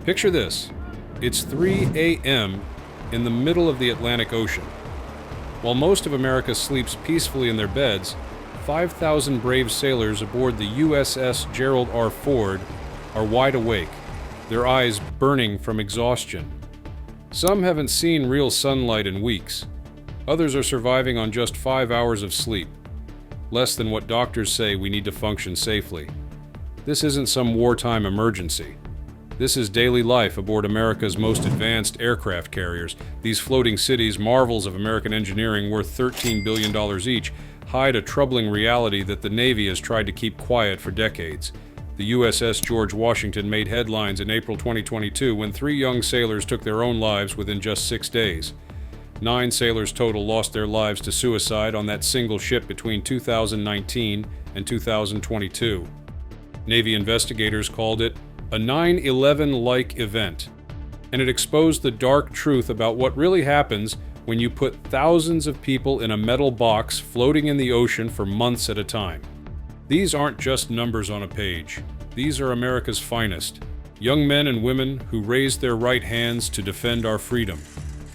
Picture this. It's 3 a.m. in the middle of the Atlantic Ocean. While most of America sleeps peacefully in their beds, 5,000 brave sailors aboard the USS Gerald R. Ford are wide awake, their eyes burning from exhaustion. Some haven't seen real sunlight in weeks. Others are surviving on just 5 hours of sleep, less than what doctors say we need to function safely. This isn't some wartime emergency. This is daily life aboard America's most advanced aircraft carriers. These floating cities, marvels of American engineering worth $13 billion each, hide a troubling reality that the Navy has tried to keep quiet for decades. The USS George Washington made headlines in April 2022 when 3 young sailors took their own lives within just 6 days. 9 sailors total lost their lives to suicide on that single ship between 2019 and 2022. Navy investigators called it a 9/11-like event, and it exposed the dark truth about what really happens when you put thousands of people in a metal box floating in the ocean for months at a time. These aren't just numbers on a page. These are America's finest, young men and women who raised their right hands to defend our freedom.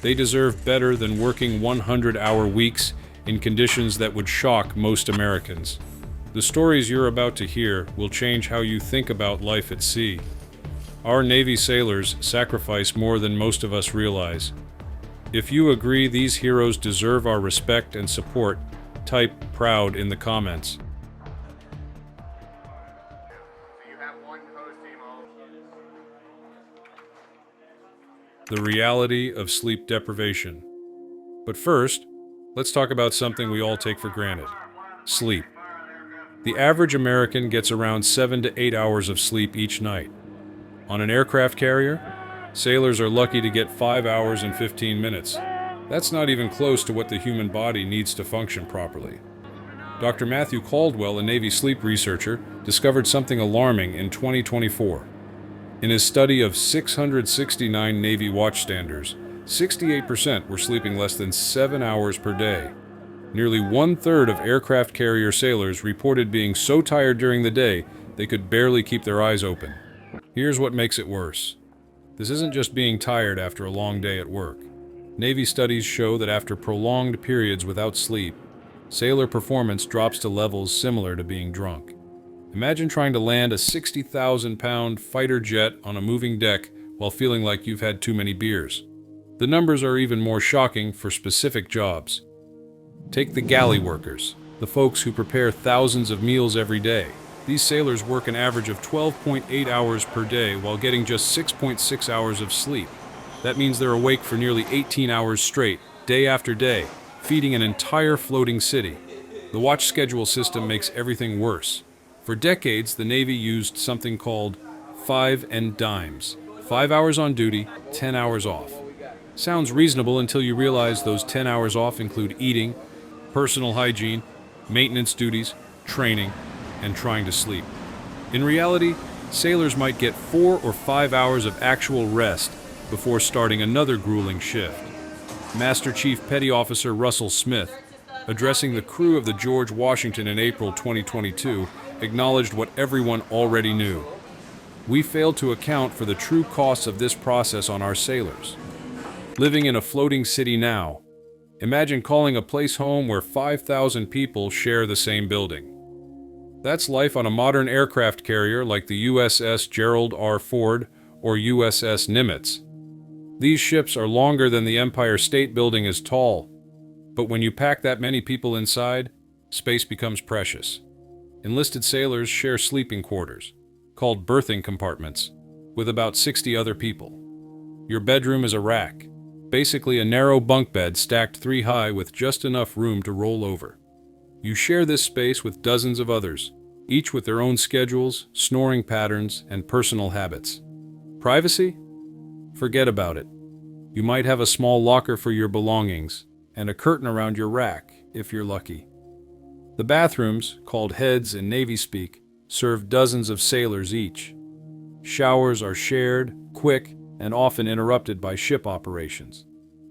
They deserve better than working 100-hour weeks in conditions that would shock most Americans. The stories you're about to hear will change how you think about life at sea. Our Navy sailors sacrifice more than most of us realize. If you agree these heroes deserve our respect and support, type "proud" in the comments. The reality of sleep deprivation. But first, let's talk about something we all take for granted: sleep. The average American gets around 7 to 8 hours of sleep each night. On an aircraft carrier, sailors are lucky to get 5 hours and 15 minutes. That's not even close to what the human body needs to function properly. Dr. Matthew Caldwell, a Navy sleep researcher, discovered something alarming in 2024. In his study of 669 Navy watchstanders, 68% were sleeping less than 7 hours per day. Nearly 1/3 of aircraft carrier sailors reported being so tired during the day they could barely keep their eyes open. Here's what makes it worse. This isn't just being tired after a long day at work. Navy studies show that after prolonged periods without sleep, sailor performance drops to levels similar to being drunk. Imagine trying to land a 60,000-pound fighter jet on a moving deck while feeling like you've had too many beers. The numbers are even more shocking for specific jobs. Take the galley workers, the folks who prepare thousands of meals every day. These sailors work an average of 12.8 hours per day while getting just 6.6 hours of sleep. That means they're awake for nearly 18 hours straight, day after day, feeding an entire floating city. The watch schedule system makes everything worse. For decades, the Navy used something called 5 and dimes. 5 hours on duty, 10 hours off. Sounds reasonable until you realize those 10 hours off include eating, personal hygiene, maintenance duties, training, and trying to sleep. In reality, sailors might get 4 or 5 hours of actual rest before starting another grueling shift. Master Chief Petty Officer Russell Smith, addressing the crew of the George Washington in April 2022, acknowledged what everyone already knew. We failed to account for the true costs of this process on our sailors. Living in a floating city now, imagine calling a place home where 5,000 people share the same building. That's life on a modern aircraft carrier like the USS Gerald R. Ford or USS Nimitz. These ships are longer than the Empire State Building is tall, but when you pack that many people inside, space becomes precious. Enlisted sailors share sleeping quarters, called berthing compartments, with about 60 other people. Your bedroom is a rack, basically a narrow bunk bed stacked 3 high with just enough room to roll over. You share this space with dozens of others, each with their own schedules, snoring patterns, and personal habits. Privacy? Forget about it. You might have a small locker for your belongings, and a curtain around your rack, if you're lucky. The bathrooms, called heads in Navy speak, serve dozens of sailors each. Showers are shared, quick, and often interrupted by ship operations.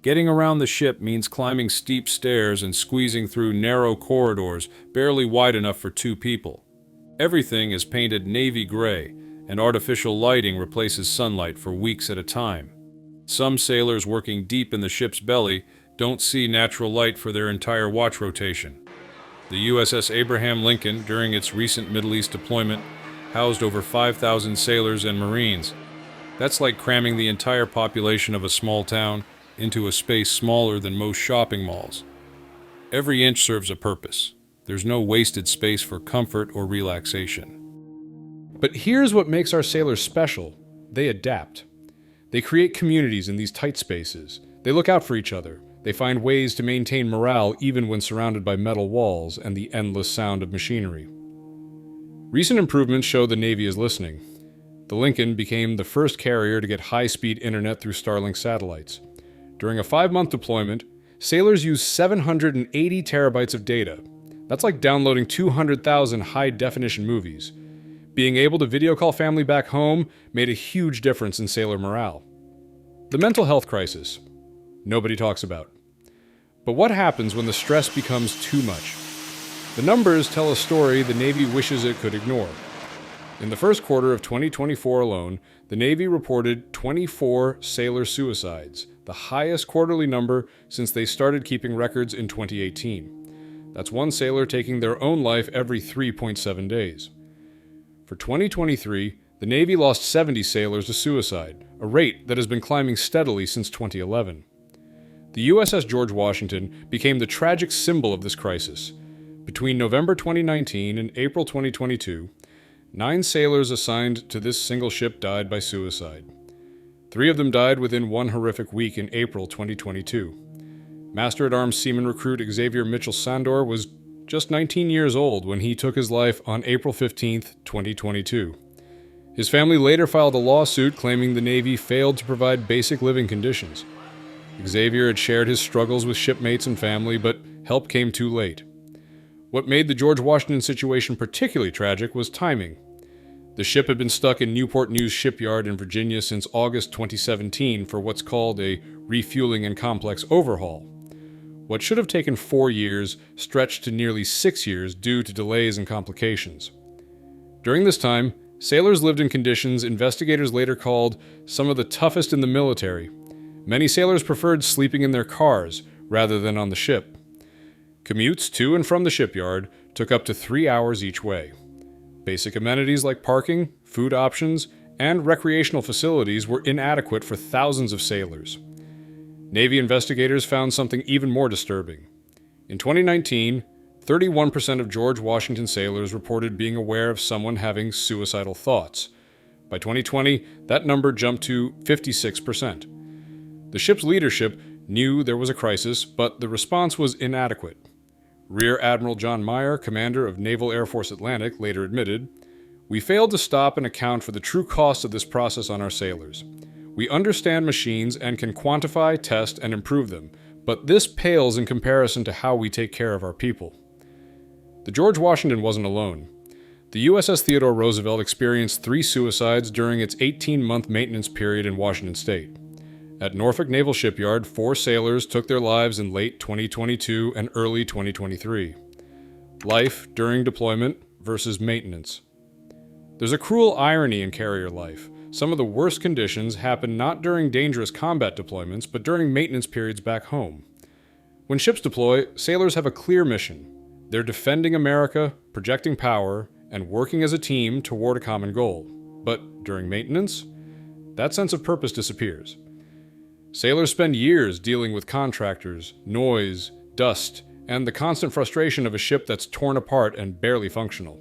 Getting around the ship means climbing steep stairs and squeezing through narrow corridors barely wide enough for 2 people. Everything is painted navy gray, and artificial lighting replaces sunlight for weeks at a time. Some sailors working deep in the ship's belly don't see natural light for their entire watch rotation. The USS Abraham Lincoln, during its recent Middle East deployment, housed over 5,000 sailors and Marines. That's like cramming the entire population of a small town into a space smaller than most shopping malls. Every inch serves a purpose. There's no wasted space for comfort or relaxation. But here's what makes our sailors special. They adapt. They create communities in these tight spaces. They look out for each other. They find ways to maintain morale even when surrounded by metal walls and the endless sound of machinery. Recent improvements show the Navy is listening. The Lincoln became the first carrier to get high-speed internet through Starlink satellites. During a 5-month deployment, sailors used 780 terabytes of data. That's like downloading 200,000 high-definition movies. Being able to video call family back home made a huge difference in sailor morale. The mental health crisis. Nobody talks about. But what happens when the stress becomes too much? The numbers tell a story the Navy wishes it could ignore. In the first quarter of 2024 alone, the Navy reported 24 sailor suicides, the highest quarterly number since they started keeping records in 2018. That's one sailor taking their own life every 3.7 days. For 2023, the Navy lost 70 sailors to suicide, a rate that has been climbing steadily since 2011. The USS George Washington became the tragic symbol of this crisis. Between November 2019 and April 2022, 9 sailors assigned to this single ship died by suicide. 3 of them died within one horrific week in April 2022. Master-at-Arms Seaman recruit Xavier Mitchell Sandor was just 19 years old when he took his life on April 15, 2022. His family later filed a lawsuit claiming the Navy failed to provide basic living conditions. Xavier had shared his struggles with shipmates and family, but help came too late. What made the George Washington situation particularly tragic was timing. The ship had been stuck in Newport News Shipyard in Virginia since August 2017 for what's called a refueling and complex overhaul. What should have taken 4 years stretched to nearly 6 years due to delays and complications. During this time, sailors lived in conditions investigators later called some of the toughest in the military. Many sailors preferred sleeping in their cars rather than on the ship. Commutes to and from the shipyard took up to 3 hours each way. Basic amenities like parking, food options, and recreational facilities were inadequate for thousands of sailors. Navy investigators found something even more disturbing. In 2019, 31% of George Washington sailors reported being aware of someone having suicidal thoughts. By 2020, that number jumped to 56%. The ship's leadership knew there was a crisis, but the response was inadequate. Rear Admiral John Meyer, commander of Naval Air Force Atlantic, later admitted, "We failed to stop and account for the true cost of this process on our sailors. We understand machines and can quantify, test, and improve them, but this pales in comparison to how we take care of our people." The George Washington wasn't alone. The USS Theodore Roosevelt experienced 3 suicides during its 18-month maintenance period in Washington State. At Norfolk Naval Shipyard, 4 sailors took their lives in late 2022 and early 2023. Life during deployment versus maintenance. There's a cruel irony in carrier life. Some of the worst conditions happen not during dangerous combat deployments, but during maintenance periods back home. When ships deploy, sailors have a clear mission. They're defending America, projecting power, and working as a team toward a common goal. But during maintenance, that sense of purpose disappears. Sailors spend years dealing with contractors, noise, dust, and the constant frustration of a ship that's torn apart and barely functional.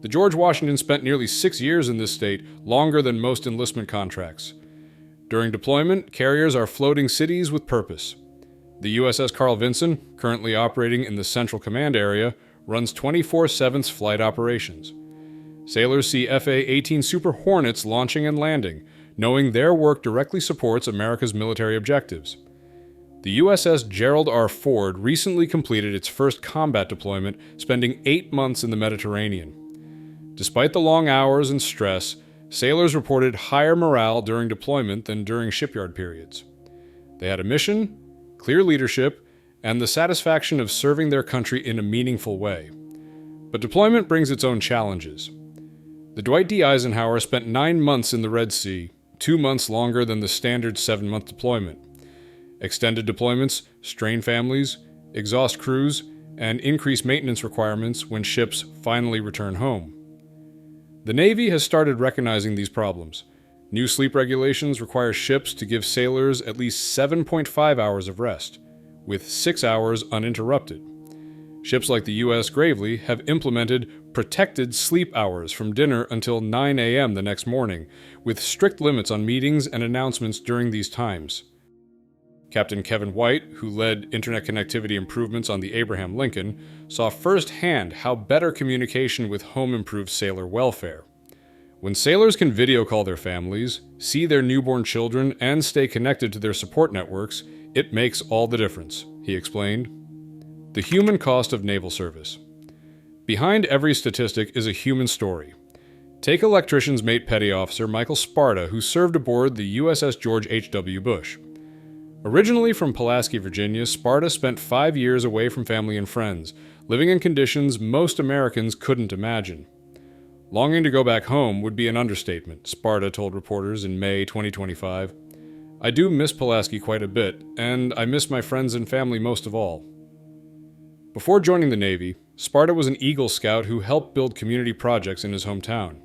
The George Washington spent nearly 6 years in this state, longer than most enlistment contracts. During deployment, carriers are floating cities with purpose. The USS Carl Vinson, currently operating in the Central Command area, runs 24/7 flight operations. Sailors see FA-18 Super Hornets launching and landing, knowing their work directly supports America's military objectives. The USS Gerald R. Ford recently completed its first combat deployment, spending 8 months in the Mediterranean. Despite the long hours and stress, sailors reported higher morale during deployment than during shipyard periods. They had a mission, clear leadership, and the satisfaction of serving their country in a meaningful way. But deployment brings its own challenges. The Dwight D. Eisenhower spent 9 months in the Red Sea, 2 months longer than the standard 7-month deployment. Extended deployments strain families, exhaust crews, and increase maintenance requirements when ships finally return home. The Navy has started recognizing these problems. New sleep regulations require ships to give sailors at least 7.5 hours of rest, with 6 hours uninterrupted. Ships like the U.S. Gravely have implemented protected sleep hours from dinner until 9 a.m. the next morning, with strict limits on meetings and announcements during these times. Captain Kevin White, who led internet connectivity improvements on the Abraham Lincoln, saw firsthand how better communication with home improves sailor welfare. When sailors can video call their families, see their newborn children, and stay connected to their support networks, it makes all the difference, he explained. The human cost of naval service. Behind every statistic is a human story. Take electrician's mate petty officer Michael Sparta, who served aboard the USS George H.W. Bush. Originally from Pulaski, Virginia, Sparta spent 5 years away from family and friends, living in conditions most Americans couldn't imagine. Longing to go back home would be an understatement, Sparta told reporters in May 2025. I do miss Pulaski quite a bit, and I miss my friends and family most of all. Before joining the Navy, Sparta was an Eagle Scout who helped build community projects in his hometown.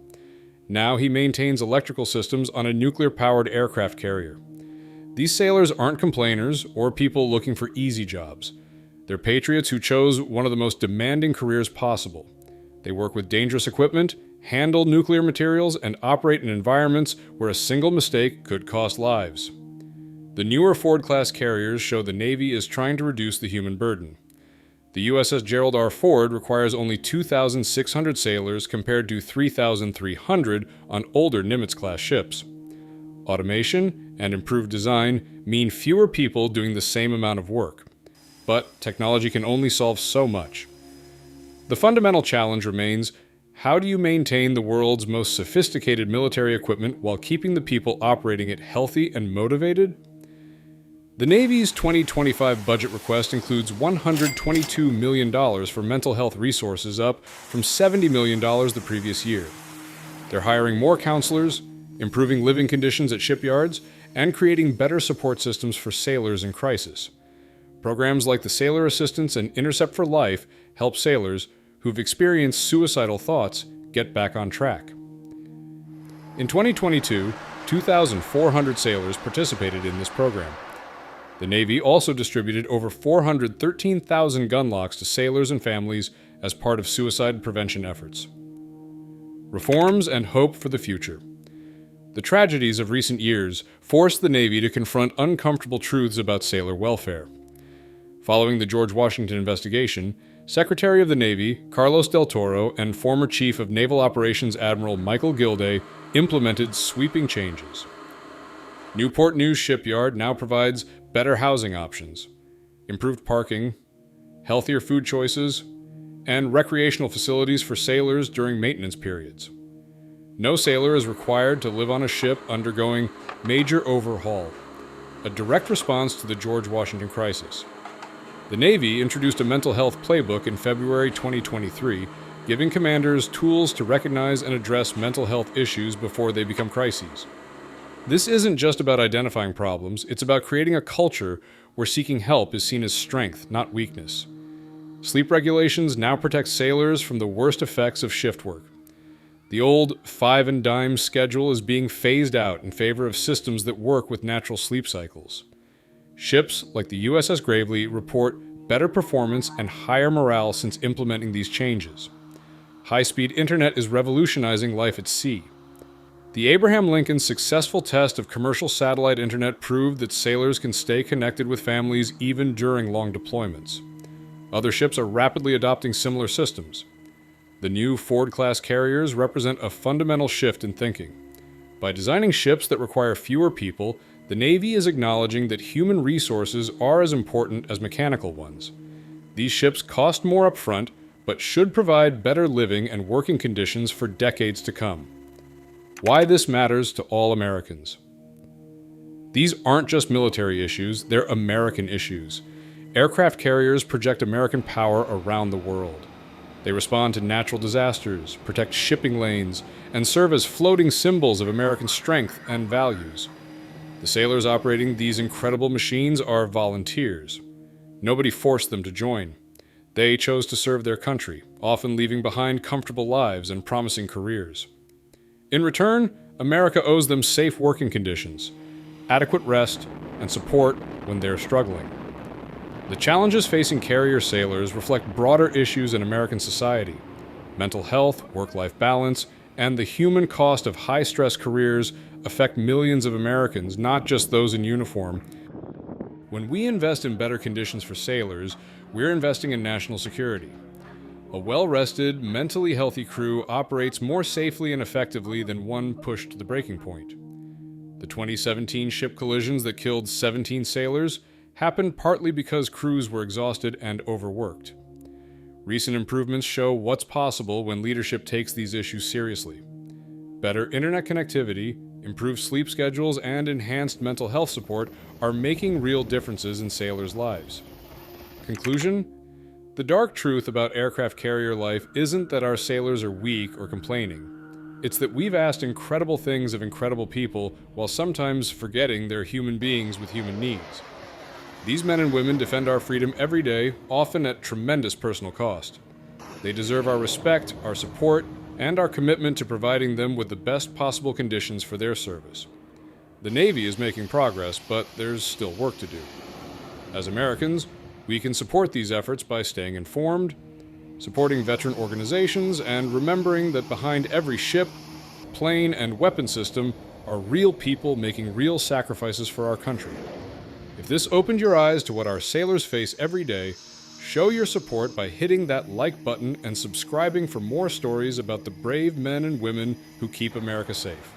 Now he maintains electrical systems on a nuclear-powered aircraft carrier. These sailors aren't complainers or people looking for easy jobs. They're patriots who chose one of the most demanding careers possible. They work with dangerous equipment, handle nuclear materials, and operate in environments where a single mistake could cost lives. The newer Ford-class carriers show the Navy is trying to reduce the human burden. The USS Gerald R. Ford requires only 2,600 sailors compared to 3,300 on older Nimitz-class ships. Automation and improved design mean fewer people doing the same amount of work. But technology can only solve so much. The fundamental challenge remains, how do you maintain the world's most sophisticated military equipment while keeping the people operating it healthy and motivated? The Navy's 2025 budget request includes $122 million for mental health resources, up from $70 million the previous year. They're hiring more counselors, improving living conditions at shipyards, and creating better support systems for sailors in crisis. Programs like the Sailor Assistance and Intercept for Life help sailors who've experienced suicidal thoughts get back on track. In 2022, 2,400 sailors participated in this program. The Navy also distributed over 413,000 gun locks to sailors and families as part of suicide prevention efforts. Reforms and hope for the future. The tragedies of recent years forced the Navy to confront uncomfortable truths about sailor welfare. Following the George Washington investigation, Secretary of the Navy Carlos Del Toro and former Chief of Naval Operations Admiral Michael Gilday implemented sweeping changes. Newport News Shipyard now provides better housing options, improved parking, healthier food choices, and recreational facilities for sailors during maintenance periods. No sailor is required to live on a ship undergoing major overhaul, a direct response to the George Washington crisis. The Navy introduced a mental health playbook in February 2023, giving commanders tools to recognize and address mental health issues before they become crises. This isn't just about identifying problems, it's about creating a culture where seeking help is seen as strength, not weakness. Sleep regulations now protect sailors from the worst effects of shift work. The old 5 and dime schedule is being phased out in favor of systems that work with natural sleep cycles. Ships like the USS Gravely report better performance and higher morale since implementing these changes. High-speed internet is revolutionizing life at sea. The Abraham Lincoln's successful test of commercial satellite internet proved that sailors can stay connected with families even during long deployments. Other ships are rapidly adopting similar systems. The new Ford-class carriers represent a fundamental shift in thinking. By designing ships that require fewer people, the Navy is acknowledging that human resources are as important as mechanical ones. These ships cost more upfront, but should provide better living and working conditions for decades to come. Why this matters to all Americans. These aren't just military issues, they're American issues. Aircraft carriers project American power around the world. They respond to natural disasters, protect shipping lanes, and serve as floating symbols of American strength and values. The sailors operating these incredible machines are volunteers. Nobody forced them to join. They chose to serve their country, often leaving behind comfortable lives and promising careers. In return, America owes them safe working conditions, adequate rest, and support when they're struggling. The challenges facing carrier sailors reflect broader issues in American society: mental health, work-life balance, and the human cost of high-stress careers affect millions of Americans, not just those in uniform. When we invest in better conditions for sailors, we're investing in national security. A well-rested, mentally healthy crew operates more safely and effectively than one pushed to the breaking point. The 2017 ship collisions that killed 17 sailors happened partly because crews were exhausted and overworked. Recent improvements show what's possible when leadership takes these issues seriously. Better internet connectivity, improved sleep schedules, and enhanced mental health support are making real differences in sailors' lives. Conclusion? The dark truth about aircraft carrier life isn't that our sailors are weak or complaining. It's that we've asked incredible things of incredible people while sometimes forgetting they're human beings with human needs. These men and women defend our freedom every day, often at tremendous personal cost. They deserve our respect, our support, and our commitment to providing them with the best possible conditions for their service. The Navy is making progress, but there's still work to do. As Americans, we can support these efforts by staying informed, supporting veteran organizations, and remembering that behind every ship, plane, and weapon system are real people making real sacrifices for our country. If this opened your eyes to what our sailors face every day, show your support by hitting that like button and subscribing for more stories about the brave men and women who keep America safe.